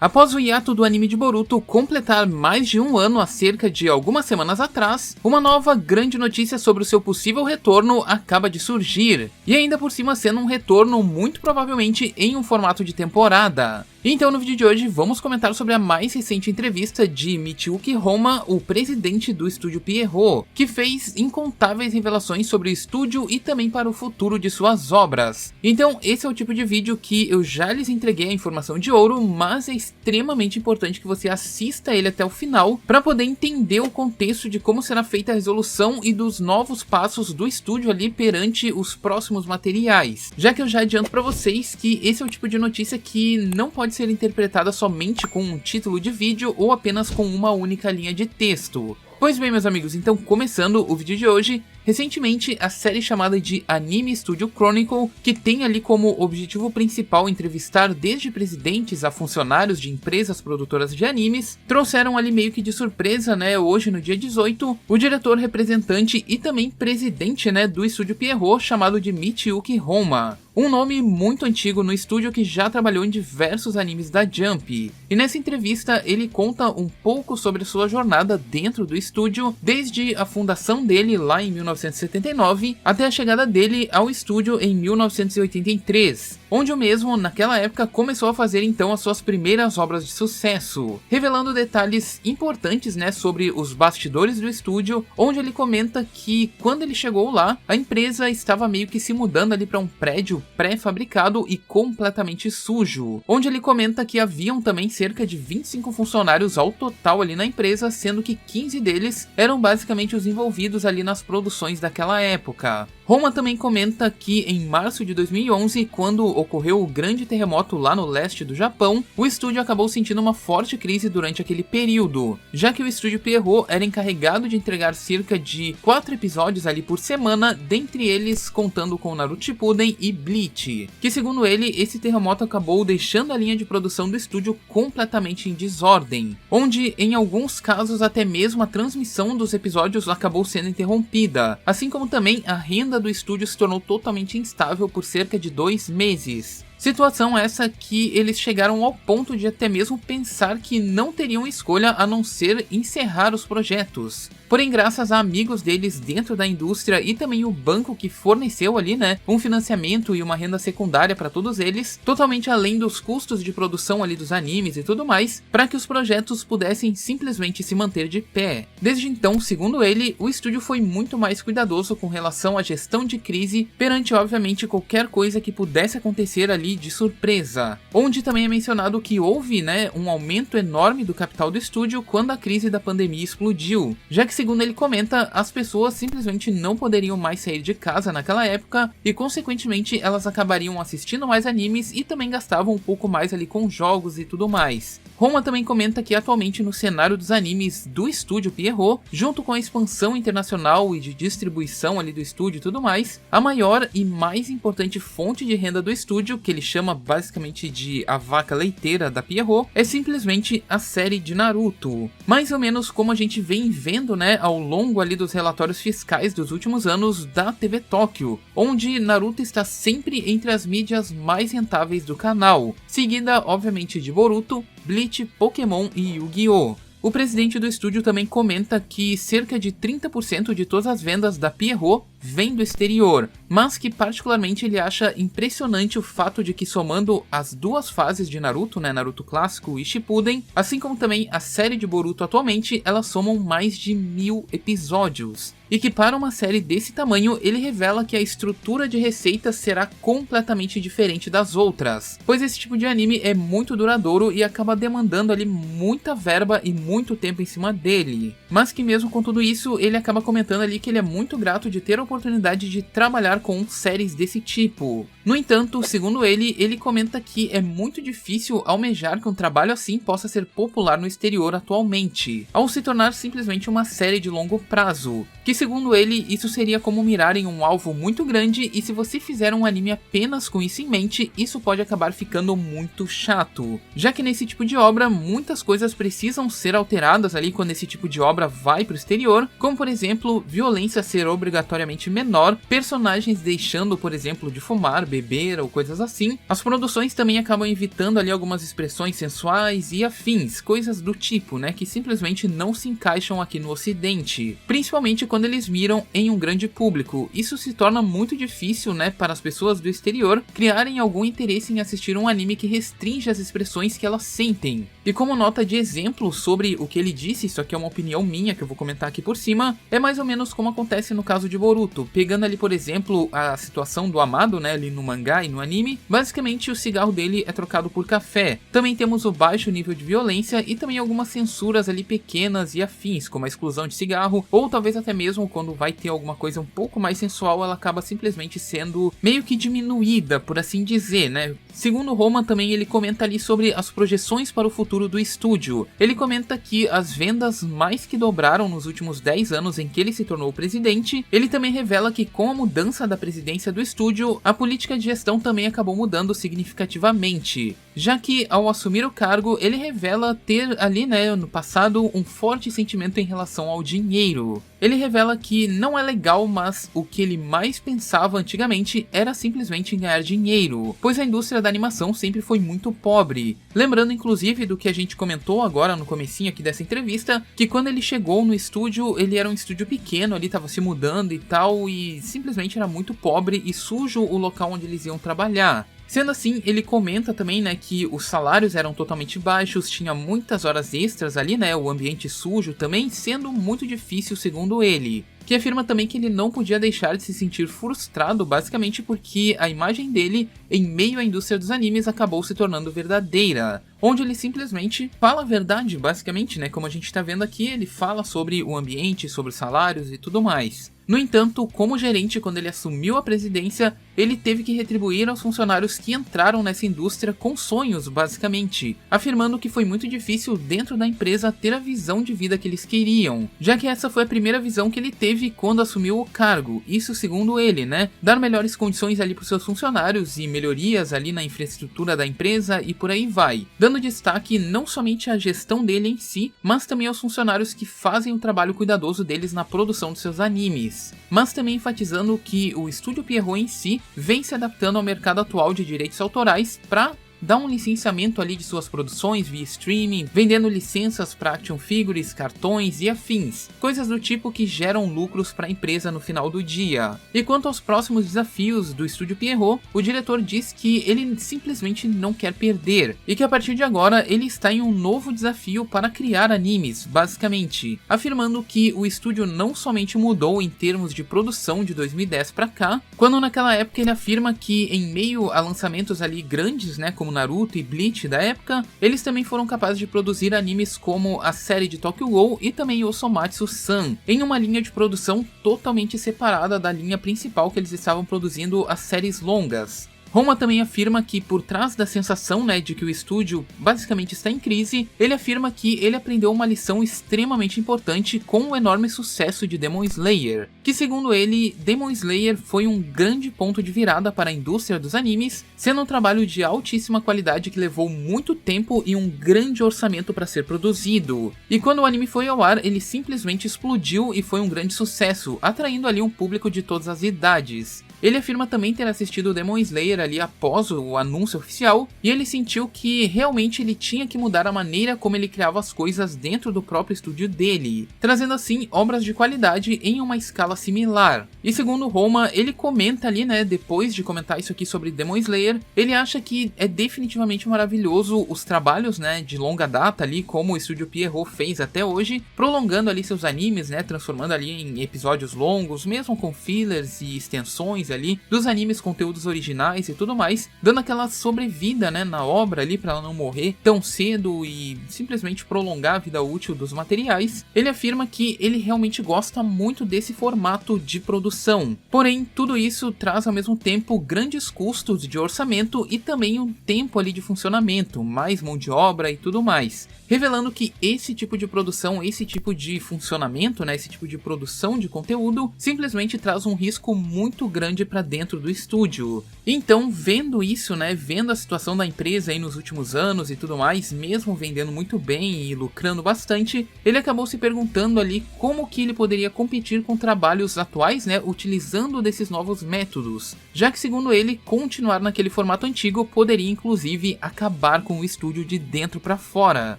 Após o hiato do anime de Boruto completar mais de um ano há cerca de algumas semanas atrás, uma nova grande notícia sobre o seu possível retorno acaba de surgir, e ainda por cima sendo um retorno muito provavelmente em um formato de temporada. Então no vídeo de hoje vamos comentar sobre a mais recente entrevista de Michiuki Honma, o presidente do estúdio Pierrot, que fez incontáveis revelações sobre o estúdio e também para o futuro de suas obras. Então esse é o tipo de vídeo que eu já lhes entreguei a informação de ouro, mas é extremamente importante que você assista ele até o final para poder entender o contexto de como será feita a resolução e dos novos passos do estúdio ali perante os próximos materiais, já que eu já adianto para vocês que esse é o tipo de notícia que não pode ser interpretada somente com um título de vídeo ou apenas com uma única linha de texto. Pois bem, meus amigos, então começando o vídeo de hoje, recentemente a série chamada de Anime Studio Chronicle, que tem ali como objetivo principal entrevistar desde presidentes a funcionários de empresas produtoras de animes, trouxeram ali meio que de surpresa, né, hoje no dia 18, o diretor representante e também presidente, né, do estúdio Pierrot, chamado de Michiuki Honma. Um nome muito antigo no estúdio que já trabalhou em diversos animes da Jump. E nessa entrevista ele conta um pouco sobre sua jornada dentro do estúdio, desde a fundação dele lá em 1979 até a chegada dele ao estúdio em 1983, onde o mesmo naquela época começou a fazer então as suas primeiras obras de sucesso, revelando detalhes importantes, né, sobre os bastidores do estúdio, onde ele comenta que quando ele chegou lá, a empresa estava meio que se mudando ali para um prédio pré-fabricado e completamente sujo, onde ele comenta que haviam também cerca de 25 funcionários ao total ali na empresa, sendo que 15 deles eram basicamente os envolvidos ali nas produções daquela época. Honma também comenta que em março de 2011, quando ocorreu o grande terremoto lá no leste do Japão, o estúdio acabou sentindo uma forte crise durante aquele período, já que o estúdio Pierrot era encarregado de entregar cerca de 4 episódios ali por semana, dentre eles contando com Naruto Shippuden e Bleach, que segundo ele, esse terremoto acabou deixando a linha de produção do estúdio completamente em desordem, onde em alguns casos até mesmo a transmissão dos episódios acabou sendo interrompida, assim como também a renda do estúdio se tornou totalmente instável por cerca de 2 meses. Situação essa que eles chegaram ao ponto de até mesmo pensar que não teriam escolha a não ser encerrar os projetos. Porém, graças a amigos deles dentro da indústria e também o banco que forneceu ali, né, um financiamento e uma renda secundária para todos eles, totalmente além dos custos de produção ali dos animes e tudo mais, para que os projetos pudessem simplesmente se manter de pé. Desde então, segundo ele, o estúdio foi muito mais cuidadoso com relação à gestão de crise perante, obviamente, qualquer coisa que pudesse acontecer ali de surpresa, onde também é mencionado que houve, né, um aumento enorme do capital do estúdio quando a crise da pandemia explodiu, já que segundo ele comenta, as pessoas simplesmente não poderiam mais sair de casa naquela época e consequentemente elas acabariam assistindo mais animes e também gastavam um pouco mais ali com jogos e tudo mais. Honma também comenta que atualmente no cenário dos animes do estúdio Pierrot, junto com a expansão internacional e de distribuição ali do estúdio e tudo mais, a maior e mais importante fonte de renda do estúdio, que ele chama basicamente de a vaca leiteira da Pierrot, é simplesmente a série de Naruto. Mais ou menos como a gente vem vendo, né, ao longo ali dos relatórios fiscais dos últimos anos da TV Tóquio, onde Naruto está sempre entre as mídias mais rentáveis do canal, seguida obviamente de Boruto, Bleach, Pokémon e Yu-Gi-Oh! O presidente do estúdio também comenta que cerca de 30% de todas as vendas da Pierrot vem do exterior, mas que particularmente ele acha impressionante o fato de que somando as duas fases de Naruto, né, Naruto clássico e Shippuden, assim como também a série de Boruto atualmente, elas somam mais de 1000 episódios. E que para uma série desse tamanho, ele revela que a estrutura de receita será completamente diferente das outras, pois esse tipo de anime é muito duradouro e acaba demandando ali muita verba e muito tempo em cima dele. Mas que mesmo com tudo isso, ele acaba comentando ali que ele é muito grato de ter a oportunidade de trabalhar com séries desse tipo. No entanto, segundo ele comenta que é muito difícil almejar que um trabalho assim possa ser popular no exterior atualmente, ao se tornar simplesmente uma série de longo prazo, que segundo ele, isso seria como mirar em um alvo muito grande e se você fizer um anime apenas com isso em mente, isso pode acabar ficando muito chato, já que nesse tipo de obra, muitas coisas precisam ser alteradas ali quando esse tipo de obra vai para o exterior, como por exemplo, violência ser obrigatoriamente menor, personagens deixando, por exemplo, de fumar, beber ou coisas assim. As produções também acabam evitando ali algumas expressões sensuais e afins, coisas do tipo, né, que simplesmente não se encaixam aqui no ocidente, principalmente quando eles miram em um grande público. Isso se torna muito difícil, né, para as pessoas do exterior criarem algum interesse em assistir um anime que restringe as expressões que elas sentem. E como nota de exemplo sobre o que ele disse, isso aqui é uma opinião minha que eu vou comentar aqui por cima, é mais ou menos como acontece no caso de Boruto, pegando ali por exemplo a situação do Amado, né, ali no mangá e no anime. Basicamente o cigarro dele é trocado por café. Também temos o baixo nível de violência e também algumas censuras ali pequenas e afins, como a exclusão de cigarro, ou talvez até mesmo quando vai ter alguma coisa um pouco mais sensual, ela acaba simplesmente sendo meio que diminuída, por assim dizer, né. Segundo Roman também ele comenta ali sobre as projeções para o futuro do estúdio. Ele comenta que as vendas mais que dobraram nos últimos 10 anos em que ele se tornou presidente. Ele também revela que com a mudança da presidência do estúdio, a política de gestão também acabou mudando significativamente, já que ao assumir o cargo, ele revela ter ali, né, no passado, um forte sentimento em relação ao dinheiro. Ele revela que não é legal, mas o que ele mais pensava antigamente era simplesmente em ganhar dinheiro, pois a indústria da animação sempre foi muito pobre. Lembrando inclusive do que a gente comentou agora no comecinho aqui dessa entrevista, que quando ele chegou no estúdio, ele era um estúdio pequeno, ali estava se mudando e tal, e simplesmente era muito pobre e sujo o local onde eles iam trabalhar. Sendo assim, ele comenta também, né, que os salários eram totalmente baixos, tinha muitas horas extras ali, né, o ambiente sujo também sendo muito difícil segundo ele. Que afirma também que ele não podia deixar de se sentir frustrado, basicamente porque a imagem dele, em meio à indústria dos animes, acabou se tornando verdadeira. Onde ele simplesmente fala a verdade, basicamente, né, como a gente tá vendo aqui, ele fala sobre o ambiente, sobre os salários e tudo mais. No entanto, como gerente, quando ele assumiu a presidência, ele teve que retribuir aos funcionários que entraram nessa indústria com sonhos, basicamente, afirmando que foi muito difícil dentro da empresa ter a visão de vida que eles queriam, já que essa foi a primeira visão que ele teve quando assumiu o cargo, isso segundo ele, né, dar melhores condições ali para os seus funcionários e melhorias ali na infraestrutura da empresa e por aí vai, dando destaque não somente à gestão dele em si, mas também aos funcionários que fazem o trabalho cuidadoso deles na produção dos seus animes. Mas também enfatizando que o Estúdio Pierrot em si vem se adaptando ao mercado atual de direitos autorais para dar um licenciamento ali de suas produções via streaming, vendendo licenças para action figures, cartões e afins, coisas do tipo que geram lucros para a empresa no final do dia. E quanto aos próximos desafios do Estúdio Pierrot, o diretor diz que ele simplesmente não quer perder, e que a partir de agora ele está em um novo desafio para criar animes, basicamente, afirmando que o estúdio não somente mudou em termos de produção de 2010 para cá, quando naquela época ele afirma que em meio a lançamentos ali grandes, né, como Naruto e Bleach da época, eles também foram capazes de produzir animes como a série de Tokyo Ghoul e também Osomatsu-san, em uma linha de produção totalmente separada da linha principal que eles estavam produzindo as séries longas. Roma também afirma que por trás da sensação, né, de que o estúdio basicamente está em crise, ele afirma que ele aprendeu uma lição extremamente importante com o enorme sucesso de Demon Slayer, que segundo ele, Demon Slayer foi um grande ponto de virada para a indústria dos animes, sendo um trabalho de altíssima qualidade que levou muito tempo e um grande orçamento para ser produzido. E quando o anime foi ao ar, ele simplesmente explodiu e foi um grande sucesso, atraindo ali um público de todas as idades. Ele afirma também ter assistido o Demon Slayer ali após o anúncio oficial, e ele sentiu que realmente ele tinha que mudar a maneira como ele criava as coisas dentro do próprio estúdio dele, trazendo assim obras de qualidade em uma escala similar. E segundo Roma, ele comenta ali, né, depois de comentar isso aqui sobre Demon Slayer, ele acha que é definitivamente maravilhoso os trabalhos, né, de longa data ali, como o estúdio Pierrot fez até hoje, prolongando ali seus animes, né, transformando ali em episódios longos, mesmo com fillers e extensões ali dos animes, conteúdos originais e tudo mais, dando aquela sobrevida, né, na obra ali para ela não morrer tão cedo e simplesmente prolongar a vida útil dos materiais. Ele afirma que ele realmente gosta muito desse formato de produção, porém tudo isso traz ao mesmo tempo grandes custos de orçamento e também um tempo ali de funcionamento, mais mão de obra e tudo mais, revelando que esse tipo de produção, esse tipo de funcionamento, né, esse tipo de produção de conteúdo simplesmente traz um risco muito grande grande para dentro do estúdio. Então, vendo isso, né, vendo a situação da empresa aí nos últimos anos e tudo mais, mesmo vendendo muito bem e lucrando bastante, ele acabou se perguntando ali como que ele poderia competir com trabalhos atuais, né, utilizando desses novos métodos, já que segundo ele, continuar naquele formato antigo poderia inclusive acabar com o estúdio de dentro para fora,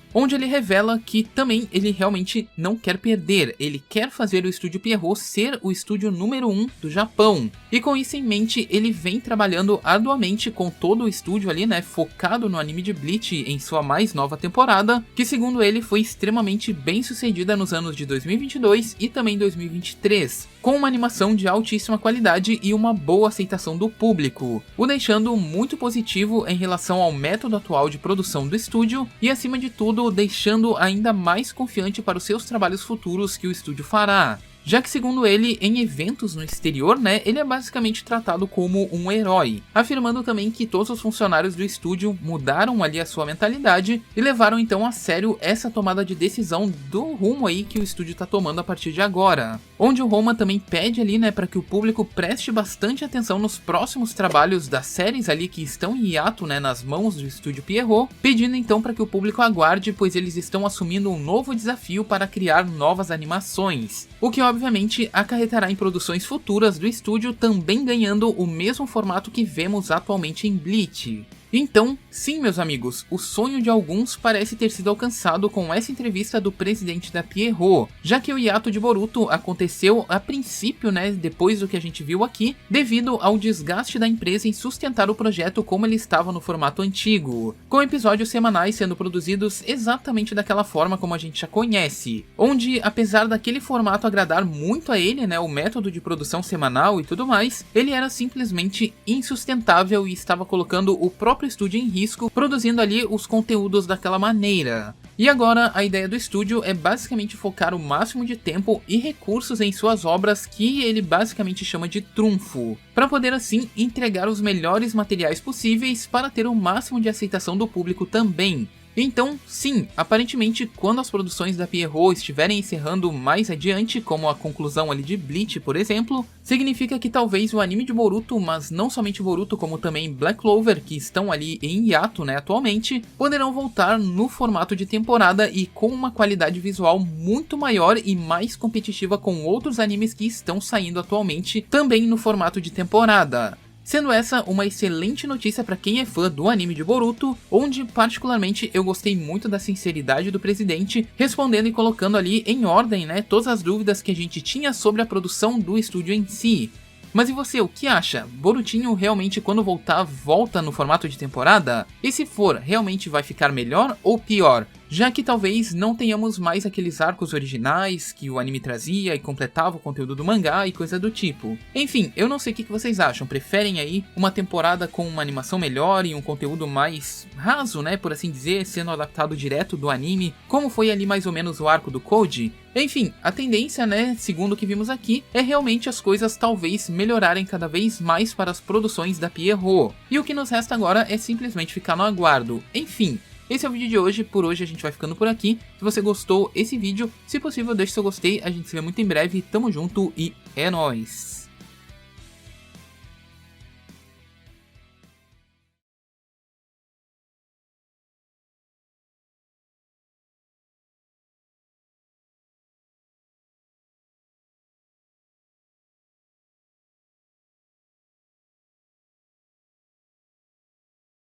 onde ele revela que também ele realmente não quer perder, ele quer fazer o Estúdio Pierrot ser o estúdio número 1 do Japão, e com isso em mente ele vem trabalhando arduamente com todo o estúdio ali, né, focado no anime de Bleach em sua mais nova temporada, que segundo ele foi extremamente bem sucedida nos anos de 2022 e também 2023, com uma animação de altíssima qualidade e uma boa aceitação do público, o deixando muito positivo em relação ao método atual de produção do estúdio e acima de tudo deixando ainda mais confiante para os seus trabalhos futuros que o estúdio fará. Já que segundo ele, em eventos no exterior, né, ele é basicamente tratado como um herói, afirmando também que todos os funcionários do estúdio mudaram ali a sua mentalidade e levaram então a sério essa tomada de decisão do rumo aí que o estúdio tá tomando a partir de agora. Onde o Roma também pede ali, né, para que o público preste bastante atenção nos próximos trabalhos das séries ali que estão em hiato, né, nas mãos do estúdio Pierrot, pedindo então para que o público aguarde, pois eles estão assumindo um novo desafio para criar novas animações, o que obviamente acarretará em produções futuras do estúdio também ganhando o mesmo formato que vemos atualmente em Bleach. Então, sim meus amigos, o sonho de alguns parece ter sido alcançado com essa entrevista do presidente da Pierrot, já que o hiato de Boruto aconteceu a princípio, né, depois do que a gente viu aqui, devido ao desgaste da empresa em sustentar o projeto como ele estava no formato antigo, com episódios semanais sendo produzidos exatamente daquela forma como a gente já conhece, onde apesar daquele formato agradar muito a ele, né, o método de produção semanal e tudo mais, ele era simplesmente insustentável e estava colocando o próprio estúdio em risco, produzindo ali os conteúdos daquela maneira. E agora a ideia do estúdio é basicamente focar o máximo de tempo e recursos em suas obras que ele basicamente chama de trunfo, para poder assim entregar os melhores materiais possíveis para ter o máximo de aceitação do público também. Então, sim, aparentemente quando as produções da Pierrot estiverem encerrando mais adiante, como a conclusão ali de Bleach, por exemplo, significa que talvez o anime de Boruto, mas não somente Boruto, como também Black Clover, que estão ali em hiato, né, atualmente, poderão voltar no formato de temporada e com uma qualidade visual muito maior e mais competitiva com outros animes que estão saindo atualmente, também no formato de temporada. Sendo essa uma excelente notícia para quem é fã do anime de Boruto, onde particularmente eu gostei muito da sinceridade do presidente, respondendo e colocando ali em ordem, né, todas as dúvidas que a gente tinha sobre a produção do estúdio em si. Mas e você, o que acha? Borutinho realmente quando voltar, volta no formato de temporada? E se for, realmente vai ficar melhor ou pior? Já que talvez não tenhamos mais aqueles arcos originais que o anime trazia e completava o conteúdo do mangá e coisa do tipo. Enfim, eu não sei o que vocês acham, preferem aí uma temporada com uma animação melhor e um conteúdo mais raso, né, por assim dizer, sendo adaptado direto do anime, como foi ali mais ou menos o arco do Koji? Enfim, a tendência, né, segundo o que vimos aqui, é realmente as coisas talvez melhorarem cada vez mais para as produções da Pierrot. E o que nos resta agora é simplesmente ficar no aguardo. Enfim, esse é o vídeo de hoje, por hoje a gente vai ficando por aqui. Se você gostou desse vídeo, se possível deixe seu gostei, a gente se vê muito em breve, tamo junto e é nóis!